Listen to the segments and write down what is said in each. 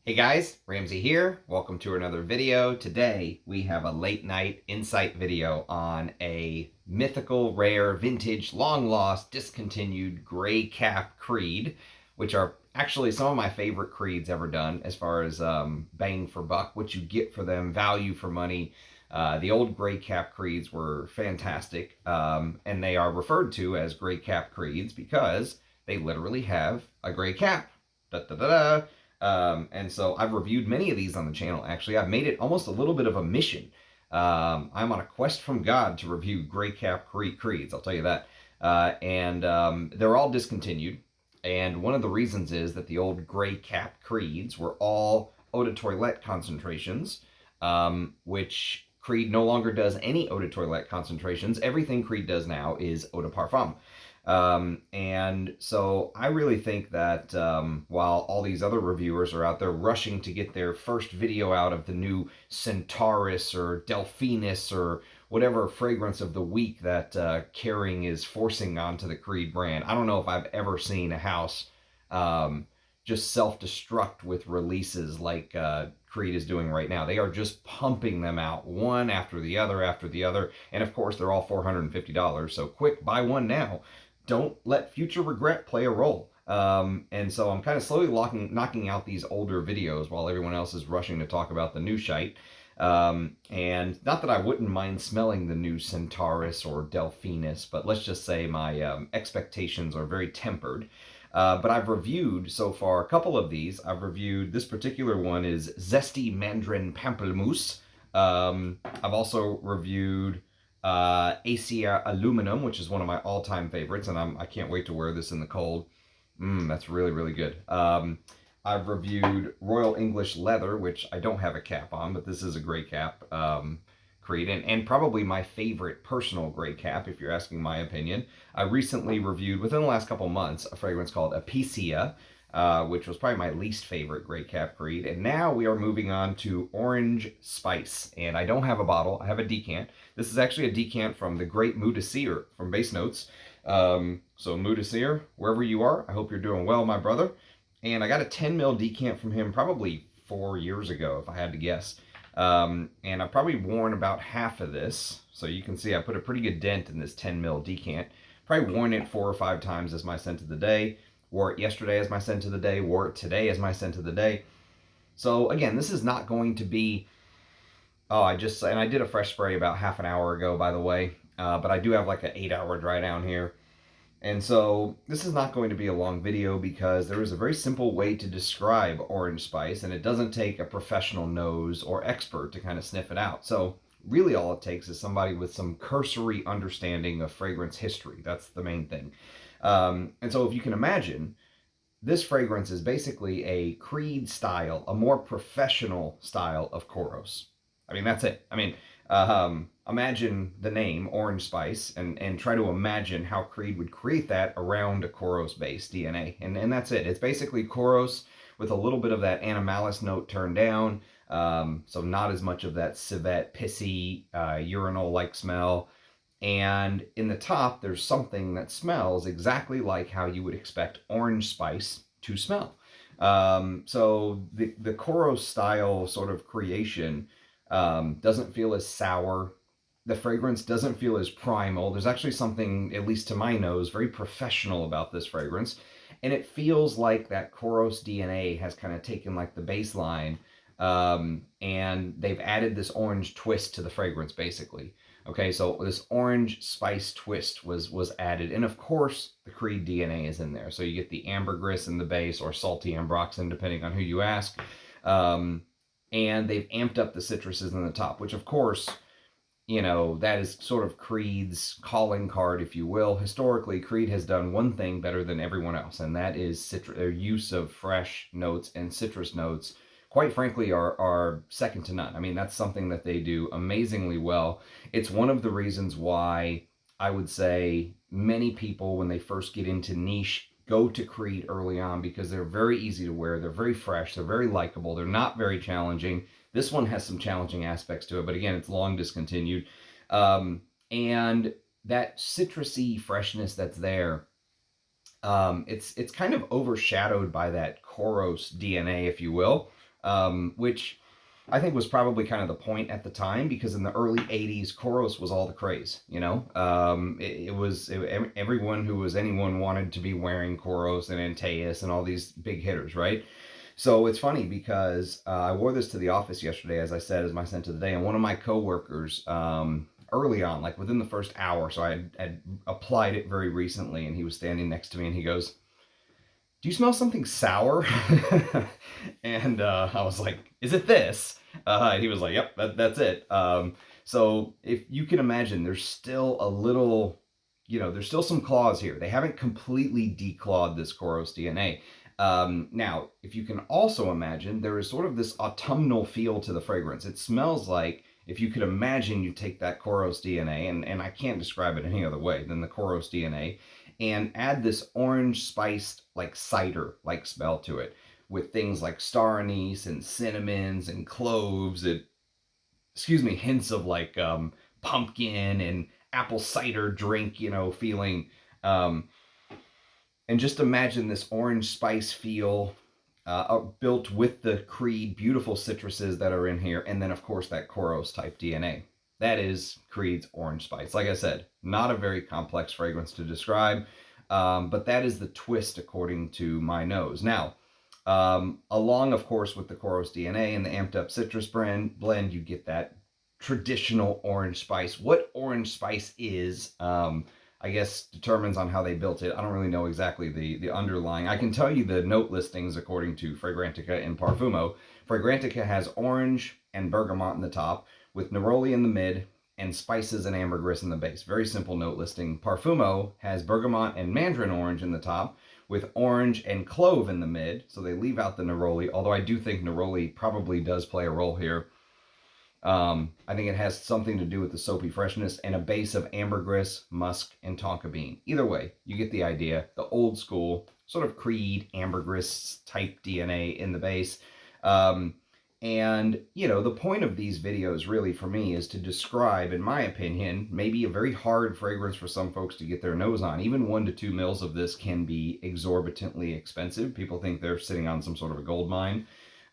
Hey guys, Ramsey here. Welcome to another video. Today we have a late night insight video on a mythical, rare, vintage, long lost, discontinued gray cap creed, which are actually some of my favorite creeds ever done as far as bang for buck, what you get for them, value for money. The old gray cap creeds were fantastic, and they are referred to as gray cap creeds because they literally have a gray cap. Da, da, da, da. And so I've reviewed many of these on the channel, actually. I've made it almost a little bit of a mission. I'm on a quest from God to review gray cap creeds, I'll tell you that. They're all discontinued. And one of the reasons is that the old gray cap creeds were all eau de toilette concentrations, which Creed no longer does any eau de toilette concentrations. Everything Creed does now is eau de parfum. And so I really think that while all these other reviewers are out there rushing to get their first video out of the new Centaurus or Delphinus or whatever fragrance of the week that Kering is forcing onto the Creed brand, I don't know if I've ever seen a house just self-destruct with releases like Creed is doing right now. They are just pumping them out one after the other after the other. And of course, they're all $450. So quick, buy one now. Don't let future regret play a role. And so I'm kind of slowly knocking out these older videos while everyone else is rushing to talk about the new shite. And not that I wouldn't mind smelling the new Centaurus or Delphinus, but let's just say my expectations are very tempered. But I've reviewed so far a couple of these. I've reviewed, this particular one is Zesty Mandarin Pamplemousse. I've also reviewed Acier Aluminum, which is one of my all-time favorites, and I can't wait to wear this in the cold. That's really, really good. I've reviewed Royal English Leather, which I don't have a cap on, but this is a gray cap creed, and probably my favorite personal gray cap, if you're asking my opinion. I recently reviewed, within the last couple months, a fragrance called Acier, which was probably my least favorite gray cap creed. And now we are moving on to Orange Spice. And I don't have a bottle, I have a decant. This is actually a decant from the great Mood Acier from Base Notes. So Mood Acier, wherever you are, I hope you're doing well, my brother. And I got a 10 ml decant from him probably 4 years ago, if I had to guess. And I've probably worn about half of this. So you can see I put a pretty good dent in this 10 ml decant. Probably worn it 4 or 5 times as my scent of the day. Wore it yesterday as my scent of the day. Wore it today as my scent of the day. So again, this is not going to be... Oh, I did a fresh spray about half an hour ago, by the way. But I do have like an 8-hour dry down here. And so this is not going to be a long video because there is a very simple way to describe Orange Spice, and it doesn't take a professional nose or expert to kind of sniff it out. So really all it takes is somebody with some cursory understanding of fragrance history. That's the main thing. And so if you can imagine, this fragrance is basically a Creed style, a more professional style of Kouros. I mean, that's it. I mean, imagine the name Orange Spice and try to imagine how Creed would create that around a Kouros-based DNA. And that's it. It's basically Kouros with a little bit of that animalis note turned down. So not as much of that civet, pissy, urinal-like smell. And in the top, there's something that smells exactly like how you would expect Orange Spice to smell. So the Kouros style sort of creation doesn't feel as sour. The fragrance doesn't feel as primal. There's actually something, at least to my nose, very professional about this fragrance. And it feels like that Kouros DNA has kind of taken like the baseline and they've added this orange twist to the fragrance, basically. Okay, so this orange spice twist was added. And of course, the Creed DNA is in there. So you get the ambergris in the base or salty ambroxan, depending on who you ask. And they've amped up the citruses in the top, which of course, you know, that is sort of Creed's calling card, if you will. Historically, Creed has done one thing better than everyone else, and that is their use of fresh notes and citrus notes, quite frankly, are second to none. I mean, that's something that they do amazingly well. It's one of the reasons why I would say many people, when they first get into niche, go to Creed early on because they're very easy to wear, they're very fresh, they're very likable, they're not very challenging. This one has some challenging aspects to it, but again, it's long discontinued. And that citrusy freshness that's there, it's kind of overshadowed by that Kouros DNA, if you will. which I think was probably kind of the point at the time, because in the early 80s, Kouros was all the craze, you know? Everyone who was anyone wanted to be wearing Kouros and Antaeus and all these big hitters, right? So it's funny because I wore this to the office yesterday, as I said, as my scent of the day, and one of my coworkers, early on, like within the first hour, so I had applied it very recently, and he was standing next to me, and he goes, "Do you smell something sour?" And I was like, "Is it this?" And he was like, "Yep, that's it." So if you can imagine, there's still a little, there's still some claws here. They haven't completely declawed this Kouros DNA. Now, if you can also imagine, there is sort of this autumnal feel to the fragrance. It smells like, if you could imagine, you take that Kouros DNA, and I can't describe it any other way than the Kouros DNA, and add this orange spiced, like cider like smell to it, with things like star anise and cinnamons and cloves, and hints of like pumpkin and apple cider drink, feeling. Um, and just imagine this orange spice feel, built with the Creed beautiful citruses that are in here, and then of course that Kouros type DNA. That is Creed's orange spice. Like I said, not a very complex fragrance to describe, but that is the twist according to my nose. Now, along of course with the Kouros DNA and the amped up citrus blend, you get that traditional orange spice. What orange spice is, I guess, determines on how they built it. I don't really know exactly the underlying. I can tell you the note listings according to Fragrantica and Parfumo. Fragrantica has orange and bergamot in the top, with neroli in the mid, and spices and ambergris in the base. Very simple note listing. Parfumo has bergamot and mandarin orange in the top, with orange and clove in the mid, so they leave out the neroli, although I do think neroli probably does play a role here. I think it has something to do with the soapy freshness, and a base of ambergris, musk, and tonka bean. Either way, you get the idea. The old school sort of Creed ambergris type DNA in the base. And, the point of these videos really for me is to describe, in my opinion, maybe a very hard fragrance for some folks to get their nose on. Even 1 to 2 mils of this can be exorbitantly expensive. People think they're sitting on some sort of a gold mine.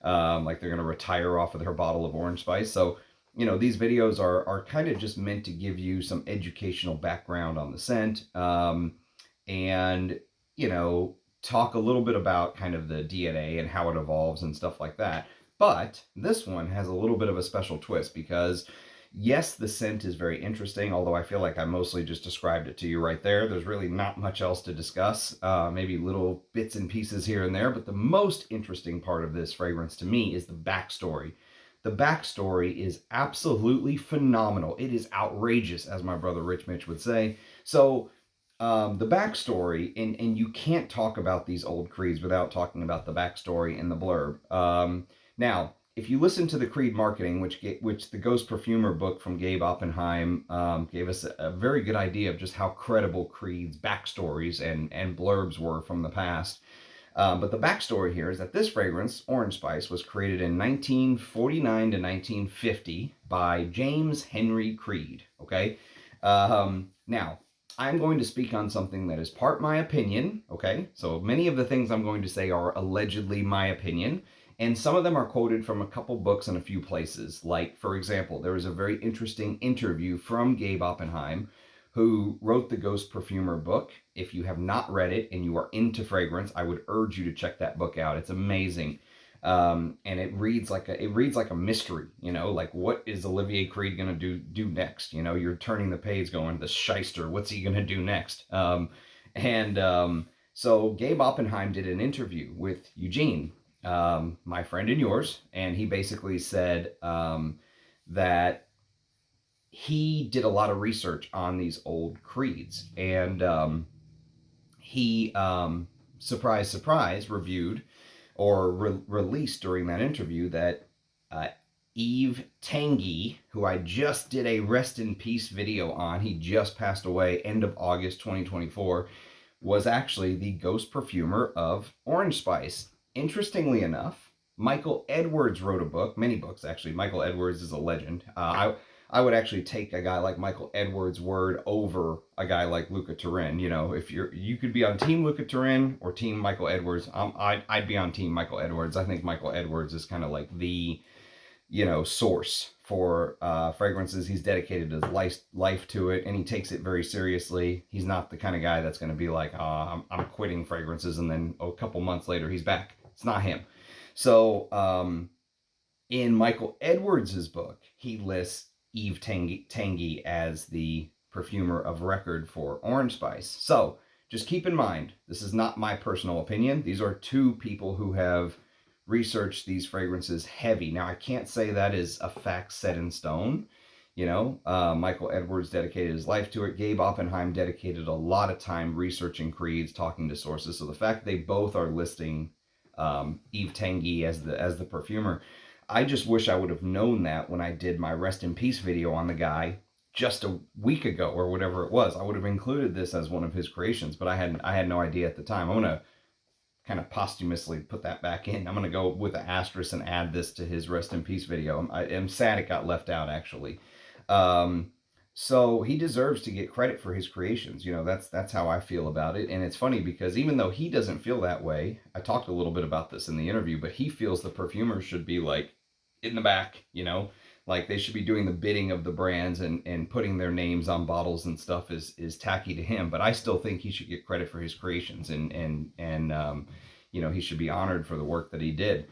Like they're going to retire off of their bottle of orange spice. So, these videos are kind of just meant to give you some educational background on the scent, and, talk a little bit about kind of the DNA and how it evolves and stuff like that. But this one has a little bit of a special twist because, yes, the scent is very interesting, although I feel like I mostly just described it to you right there. There's really not much else to discuss, maybe little bits and pieces here and there, but the most interesting part of this fragrance to me is the backstory. The backstory is absolutely phenomenal. It is outrageous, as my brother Rich Mitch would say. So, the backstory, and you can't talk about these old Creeds without talking about the backstory in the blurb. Now, if you listen to the Creed marketing, which the Ghost Perfumer book from Gabe Oppenheim gave us a very good idea of just how credible Creed's backstories and blurbs were from the past. But the backstory here is that this fragrance, Orange Spice, was created in 1949 to 1950 by James Henry Creed. Okay, now I'm going to speak on something that is part my opinion. Okay, so many of the things I'm going to say are allegedly my opinion. And some of them are quoted from a couple books and a few places. Like, for example, there was a very interesting interview from Gabe Oppenheim, who wrote the Ghost Perfumer book. If you have not read it and you are into fragrance, I would urge you to check that book out. It's amazing. And it reads like a mystery, like what is Olivier Creed going to do next? You're turning the page going, the shyster, what's he going to do next? So Gabe Oppenheim did an interview with Eugene, my friend and yours, and he basically said that he did a lot of research on these old Creeds, and he, surprise, surprise, reviewed or released during that interview that Yves Tanguy, who I just did a rest in peace video on, he just passed away end of August 2024, was actually the Ghost Perfumer of Orange Spice. Interestingly enough, Michael Edwards wrote a book, many books actually. Michael Edwards is a legend. I I would actually take a guy like Michael Edwards' word over a guy like Luca Turin. You know, if you could be on Team Luca Turin or Team Michael Edwards. I'd be on Team Michael Edwards. I think Michael Edwards is kind of like the, you know, source for fragrances. He's dedicated his life to it, and he takes it very seriously. He's not the kind of guy that's going to be like, I'm quitting fragrances, and then a couple months later he's back. It's not him. So in Michael Edwards's book, he lists Yves Tanguy as the perfumer of record for Orange Spice. So just keep in mind, this is not my personal opinion. These are two people who have researched these fragrances heavy. Now, I can't say that is a fact set in stone. You know, Michael Edwards dedicated his life to it. Gabe Oppenheim dedicated a lot of time researching creeds, talking to sources. So the fact they both are listing Yves Tanguy as the perfumer, I just wish I would have known that when I did my rest in peace video on the guy just a week ago or whatever it was. I would have included this as one of his creations, but I had no idea at the time. I'm gonna kind of posthumously put that back in. I'm gonna go with an asterisk and add this to his rest in peace video. I am sad it got left out, actually. So he deserves to get credit for his creations. You know, that's how I feel about it. And it's funny because even though he doesn't feel that way, I talked a little bit about this in the interview, but he feels the perfumers should be like in the back, you know, like they should be doing the bidding of the brands, and putting their names on bottles and stuff is tacky to him. But I still think he should get credit for his creations, and you know, he should be honored for the work that he did.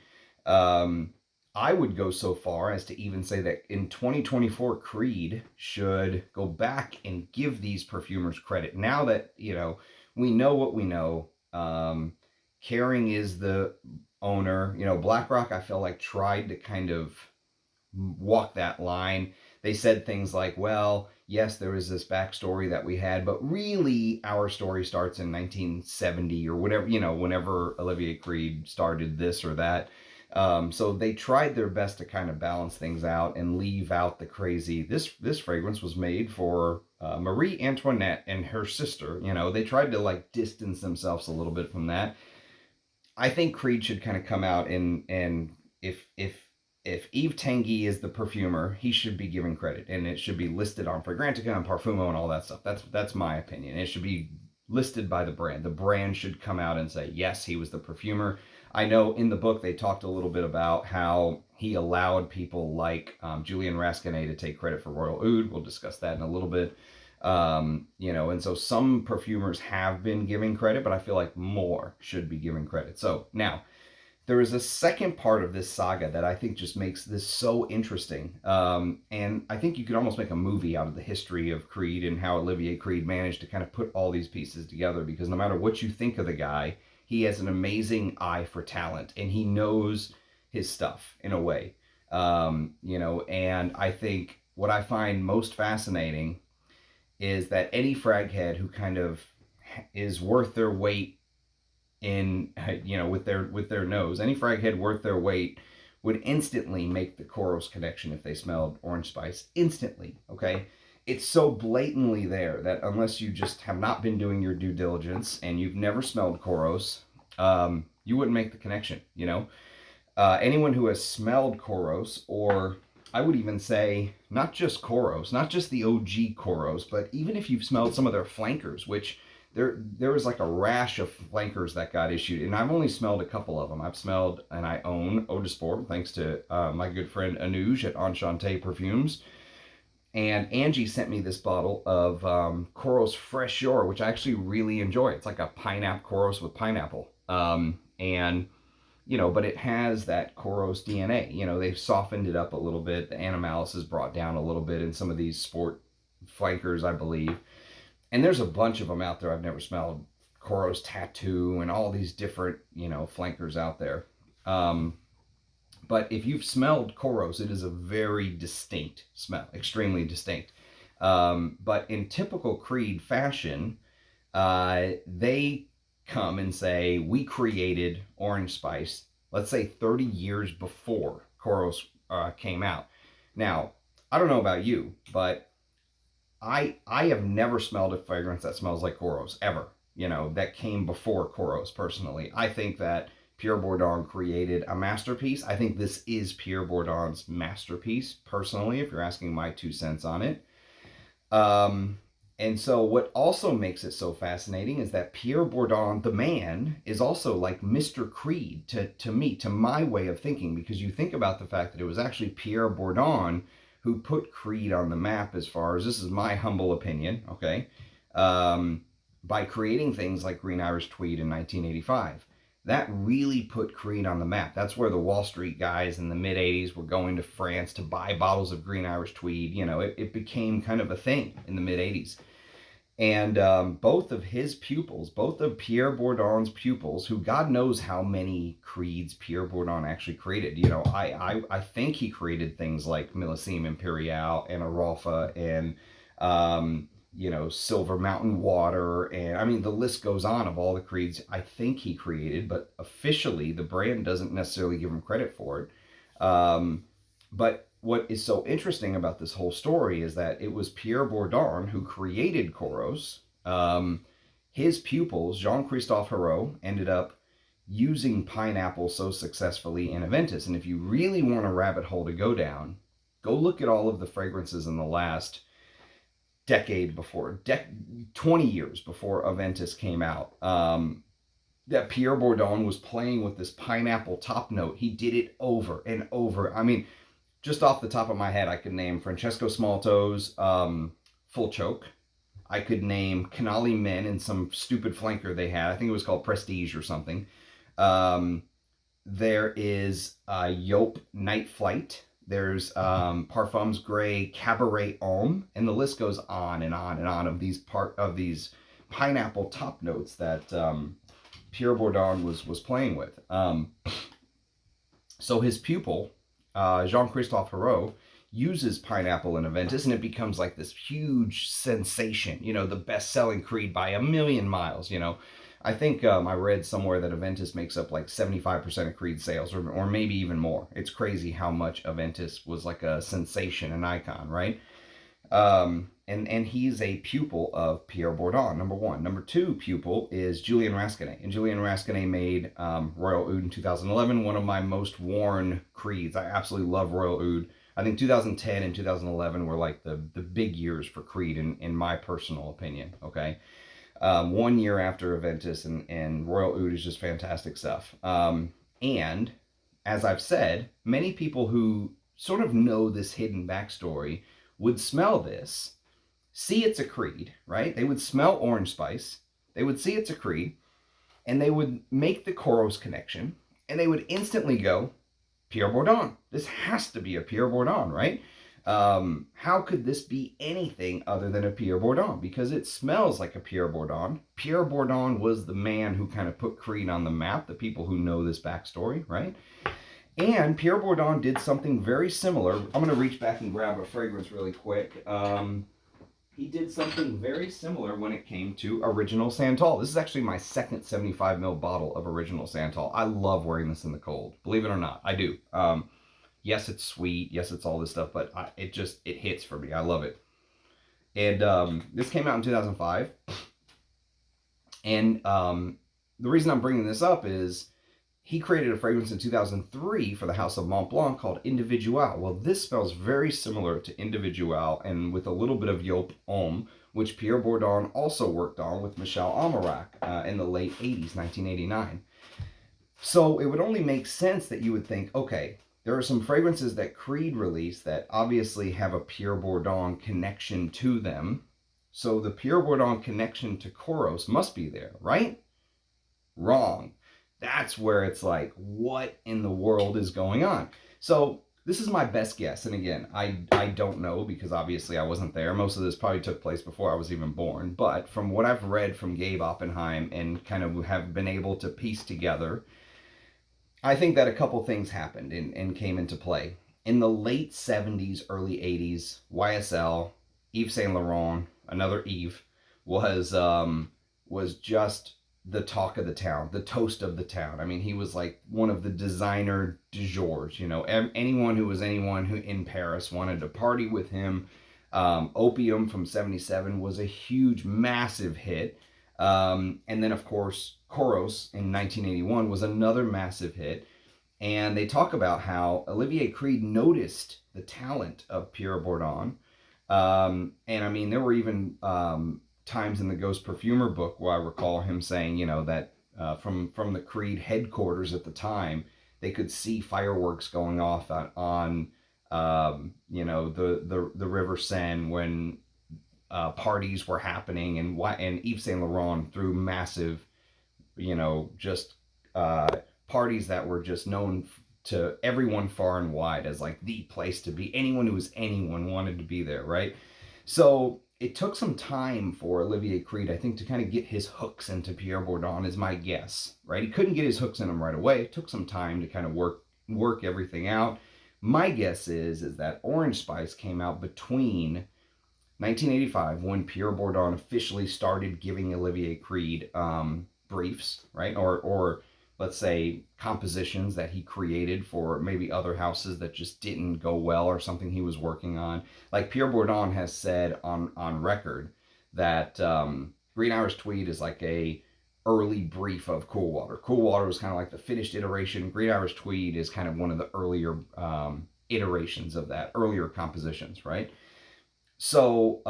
I would go so far as to even say that in 2024, Creed should go back and give these perfumers credit. Now that, you know, we know what we know. Kering is the owner. You know, BlackRock, I feel like, tried to kind of walk that line. They said things like, well, yes, there is this backstory that we had, but really our story starts in 1970 or whatever, you know, whenever Olivier Creed started this or that. So they tried their best to kind of balance things out and leave out the crazy. This fragrance was made for Marie Antoinette and her sister. You know, they tried to like distance themselves a little bit from that. I think Creed should kind of come out and if Yves Tanguy is the perfumer, he should be given credit, and it should be listed on Fragrantica and Parfumo and all that stuff. That's my opinion. It should be listed by the brand. The brand should come out and say, yes, he was the perfumer. I know in the book they talked a little bit about how he allowed people like Julian Rascanet to take credit for Royal Oud. We'll discuss that in a little bit. You know, and so some perfumers have been giving credit, but I feel like more should be given credit. So now, there is a second part of this saga that I think just makes this so interesting. And I think you could almost make a movie out of the history of Creed and how Olivier Creed managed to kind of put all these pieces together, because no matter what you think of the guy, he has an amazing eye for talent, and he knows his stuff in a way. You know, and I think what I find most fascinating is that any frag head who kind of is worth their weight in, you know, with their nose, any frag head worth their weight would instantly make the Kouros connection if they smelled Orange Spice. Instantly, okay? It's so blatantly there that unless you just have not been doing your due diligence and you've never smelled Kouros, you wouldn't make the connection, you know? Anyone who has smelled Kouros, or I would even say not just Kouros, not just the OG Kouros, but even if you've smelled some of their flankers, which there was like a rash of flankers that got issued, and I've only smelled a couple of them. I've smelled, and I own Eau de Sport, thanks to my good friend Anuj at Enchanté Perfumes. And Angie sent me this bottle of Kouros Fraîcheur, which I actually really enjoy. It's like a pineapple Kouros with pineapple. And, you know, but it has that Kouros DNA. You know, they've softened it up a little bit. The animalis is brought down a little bit in some of these sport flankers, I believe. And there's a bunch of them out there I've never smelled. Kouros Tattoo and all these different, you know, flankers out there. But if you've smelled Kouros, it is a very distinct smell, extremely distinct. But in typical Creed fashion, they come and say, we created Orange Spice, let's say 30 years before Kouros came out. Now, I don't know about you, but I have never smelled a fragrance that smells like Kouros, ever. You know, that came before Kouros, personally. I think that Pierre Bourdon created a masterpiece. I think this is Pierre Bourdon's masterpiece, personally, if you're asking my 2 cents on it. And so what also makes it so fascinating is that Pierre Bourdon, the man, is also like Mr. Creed to me, to my way of thinking, because you think about the fact that it was actually Pierre Bourdon who put Creed on the map, as far as, this is my humble opinion, okay, by creating things like Green Irish Tweed in 1985. That really put Creed on the map. That's where the Wall Street guys in the mid-'80s were going to France to buy bottles of Green Irish Tweed. You know, it became kind of a thing in the mid-'80s. And both of his pupils, both of Pierre Bourdon's pupils, who God knows how many creeds Pierre Bourdon actually created. You know, I think he created things like Millésime Impérial and Arolfa and, you know, Silver Mountain Water. And I mean, the list goes on of all the creeds I think he created, but officially the brand doesn't necessarily give him credit for it. But what is so interesting about this whole story is that it was Pierre Bourdon who created Kouros. His pupils, Jean-Christophe Hérault, ended up using pineapple so successfully in Aventus. And if you really want a rabbit hole to go down, go look at all of the fragrances in the last decade before, 20 years before Aventus came out. That Pierre Bourdon was playing with this pineapple top note. He did it over and over. I mean, just off the top of my head, I could name Francesco Smalto's Full Choke. I could name Canali Men and some stupid flanker they had. I think it was called Prestige or something. There is Yop Night Flight. There's Parfums Gray Cabaret Homme, and the list goes on and on and on of these pineapple top notes that Pierre Bourdon was playing with. So his pupil, Jean-Christophe Hérault, uses pineapple in Aventus, and it becomes like this huge sensation, you know, the best-selling creed by a million miles, you know. I think I read somewhere that Aventus makes up like 75% of Creed sales, or maybe even more. It's crazy how much Aventus was like a sensation, an icon, right? And he's a pupil of Pierre Bourdon, number one. Number two pupil is Julien Rascanet. And Julien Rascanet made Royal Oud in 2011, one of my most worn creeds. I absolutely love Royal Oud. I think 2010 and 2011 were like the big years for Creed in my personal opinion, okay? 1 year after Aventus, and Royal Oud is just fantastic stuff. And as I've said, many people who sort of know this hidden backstory would smell this, see it's a creed, right? They would smell orange spice, they would see it's a creed, and they would make the Kouros connection, and they would instantly go, Pierre Bourdon. This has to be a Pierre Bourdon, right? How could this be anything other than a Pierre Bourdon? Because it smells like a Pierre Bourdon. Pierre Bourdon was the man who kind of put Creed on the map, the people who know this backstory, right? And Pierre Bourdon did something very similar. I'm going to reach back and grab a fragrance really quick. He did something very similar when it came to Original Santal. This is actually my second 75 ml bottle of Original Santal. I love wearing this in the cold. Believe it or not, I do. Yes, it's sweet. Yes, it's all this stuff, but it hits for me. I love it. And this came out in 2005. And the reason I'm bringing this up is he created a fragrance in 2003 for the House of Mont Blanc called Individual. Well, this smells very similar to Individual, and with a little bit of Yop Homme, which Pierre Bourdon also worked on with Michel Almirac in the late 80s, 1989. So it would only make sense that you would think, okay, there are some fragrances that Creed released that obviously have a Pierre Bourdon connection to them. So the Pierre Bourdon connection to Kouros must be there, right? Wrong. That's where it's like, what in the world is going on? So this is my best guess. And again, I don't know, because obviously I wasn't there. Most of this probably took place before I was even born. But from what I've read from Gabe Oppenheim and kind of have been able to piece together, I think that a couple things happened and came into play. In the late 70s, early 80s, YSL, Yves Saint Laurent, another Yves, was just the talk of the town, the toast of the town. I mean, he was like one of the designer du jour. You know, anyone who in Paris wanted to party with him. Opium from 77 was a huge, massive hit. And then, of course, Kouros in 1981 was another massive hit. And they talk about how Olivier Creed noticed the talent of Pierre Bourdon. And I mean, there were even times in the Ghost Perfumer book where I recall him saying, you know, that from the Creed headquarters at the time, they could see fireworks going off on you know, the River Seine when parties were happening, and Yves Saint Laurent threw massive, you know, just parties that were just known to everyone far and wide as like the place to be. Anyone who was anyone wanted to be there, right? So it took some time for Olivier Creed, I think, to kind of get his hooks into Pierre Bourdon, is my guess, right? He couldn't get his hooks in him right away. It took some time to kind of work everything out. My guess is that Orange Spice came out between 1985, when Pierre Bourdon officially started giving Olivier Creed briefs, right? Or let's say compositions that he created for maybe other houses that just didn't go well, or something he was working on. Like Pierre Bourdon has said on record that Green Irish Tweed is like a early brief of Cool Water. Cool Water was kind of like the finished iteration. Green Irish Tweed is kind of one of the earlier iterations of that, earlier compositions, right? So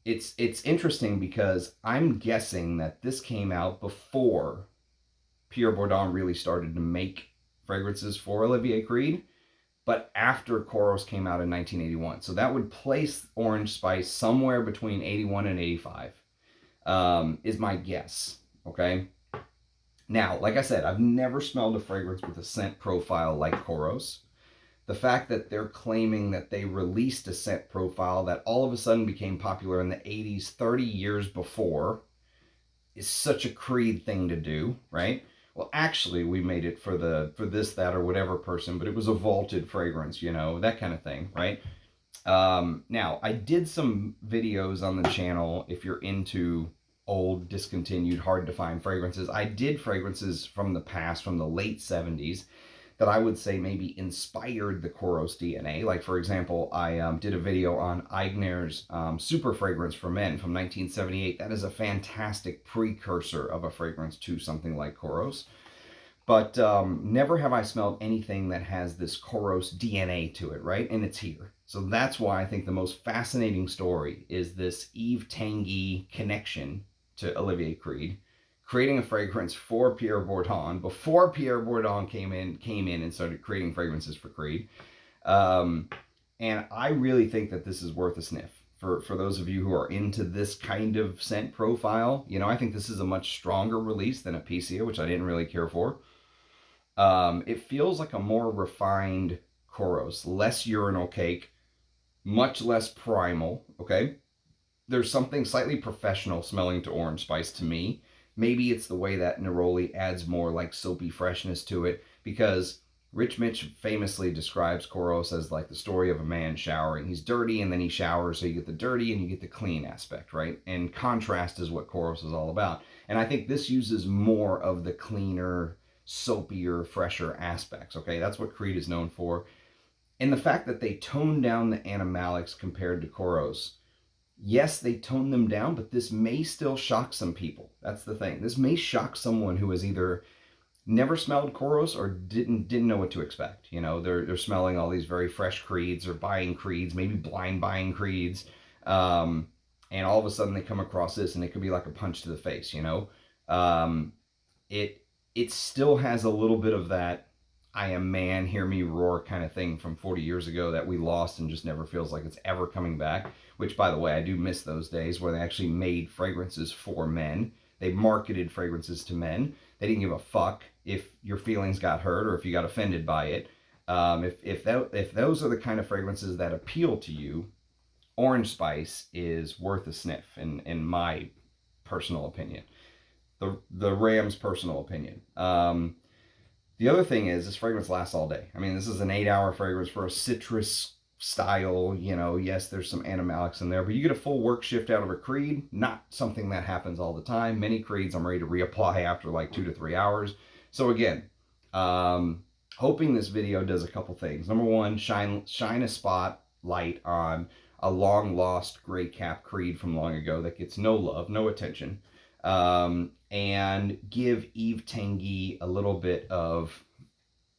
it's interesting because I'm guessing that this came out before Pierre Bourdon really started to make fragrances for Olivier Creed, but after Kouros came out in 1981. So that would place Orange Spice somewhere between 81 and 85, is my guess. Okay. Now, like I said, I've never smelled a fragrance with a scent profile like Kouros. The fact that they're claiming that they released a scent profile that all of a sudden became popular in the 80s, 30 years before, is such a Creed thing to do, right? Well, actually, we made it for this, that, or whatever person, but it was a vaulted fragrance, you know, that kind of thing, right? Now, I did some videos on the channel, if you're into old, discontinued, hard to find fragrances. I did fragrances from the past, from the late 70s, that I would say maybe inspired the Kouros DNA. Like, for example, I did a video on Eigner's Super Fragrance for Men from 1978. That is a fantastic precursor of a fragrance to something like Kouros. But never have I smelled anything that has this Kouros DNA to it, right? And it's here. So that's why I think the most fascinating story is this Yves Tanguy connection to Olivier Creed, creating a fragrance for Pierre Bourdon before Pierre Bourdon came in and started creating fragrances for Creed. And I really think that this is worth a sniff. For those of you who are into this kind of scent profile, you know, I think this is a much stronger release than Acier, which I didn't really care for. It feels like a more refined Kouros, less urinal cake, much less primal, okay? There's something slightly professional smelling to Orange Spice to me. Maybe it's the way that Neroli adds more like soapy freshness to it, because Rich Mitch famously describes Kouros as like the story of a man showering. He's dirty and then he showers, so you get the dirty and you get the clean aspect, right? And contrast is what Kouros is all about. And I think this uses more of the cleaner, soapier, fresher aspects, okay? That's what Creed is known for. And the fact that they toned down the animalics compared to Kouros, yes, they toned them down, but this may still shock some people. That's the thing. This may shock someone who has either never smelled Kouros or didn't know what to expect. You know, they're smelling all these very fresh Creeds, or buying Creeds, maybe blind buying Creeds, and all of a sudden they come across this and it could be like a punch to the face. You know, it still has a little bit of that "I am man, hear me roar" kind of thing from 40 years ago that we lost and just never feels like it's ever coming back. Which, by the way, I do miss those days where they actually made fragrances for men. They marketed fragrances to men. They didn't give a fuck if your feelings got hurt or if you got offended by it. If those are the kind of fragrances that appeal to you, Orange Spice is worth a sniff, in my personal opinion. The Ram's personal opinion. The other thing is, this fragrance lasts all day. I mean, this is an 8-hour fragrance for a citrus style, you know. Yes, there's some animalics in there, but you get a full work shift out of a Creed. Not something that happens all the time. Many Creeds I'm ready to reapply after like 2 to 3 hours. So again, hoping this video does a couple things. Number one, shine a spotlight on a long lost gray cap Creed from long ago that gets no love, no attention. and give Yves Tanguy a little bit of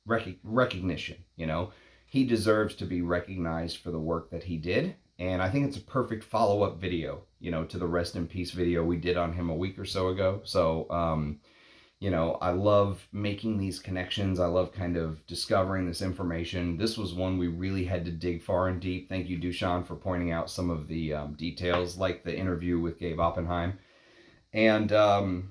recognition. You know, he deserves to be recognized for the work that he did. And I think it's a perfect follow-up video, you know, to the rest in peace video we did on him a week or so ago. So, you know, I love making these connections. I love kind of discovering this information. This was one we really had to dig far and deep. Thank you, Dushan, for pointing out some of the details, like the interview with Gabe Oppenheim. And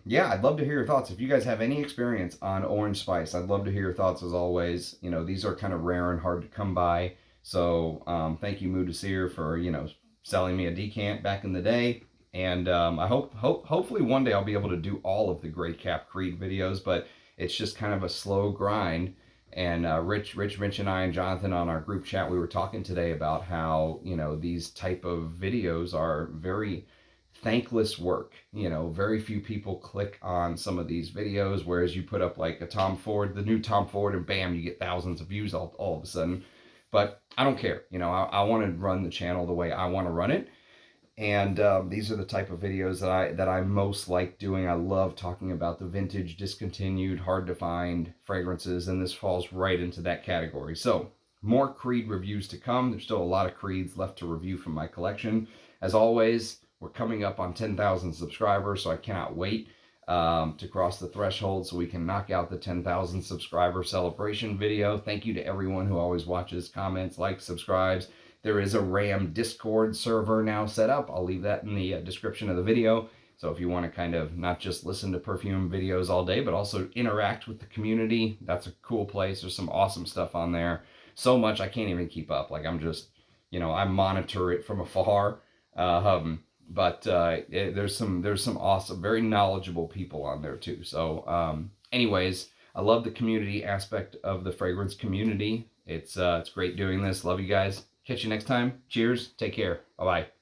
yeah, I'd love to hear your thoughts. If you guys have any experience on orange spice, I'd love to hear your thoughts as always. You know, these are kind of rare and hard to come by. So thank you, Acier, for, you know, selling me a decant back in the day. And I hopefully one day I'll be able to do all of the Grey Cap Creed videos, but it's just kind of a slow grind. And Rich, and I and Jonathan on our group chat, we were talking today about how, you know, these type of videos are very thankless work. You know, very few people click on some of these videos, whereas you put up like a Tom Ford, the new Tom Ford, and bam, you get thousands of views all of a sudden. But I don't care. You know, I want to run the channel the way I want to run it. And these are the type of videos that I most like doing. I love talking about the vintage, discontinued, hard to find fragrances, and this falls right into that category. So more Creed reviews to come. There's still a lot of Creeds left to review from my collection. As always, we're coming up on 10,000 subscribers, so I cannot wait to cross the threshold so we can knock out the 10,000 subscriber celebration video. Thank you to everyone who always watches, comments, likes, subscribes. There is a RAM Discord server now set up. I'll leave that in the description of the video. So if you want to kind of not just listen to perfume videos all day, but also interact with the community, that's a cool place. There's some awesome stuff on there. So much I can't even keep up. Like I'm just, you know, I monitor it from afar. But there's some awesome, very knowledgeable people on there too. So anyways, I love the community aspect of the fragrance community. It's great doing this. Love you guys. Catch you next time. Cheers. Take care. Bye-bye.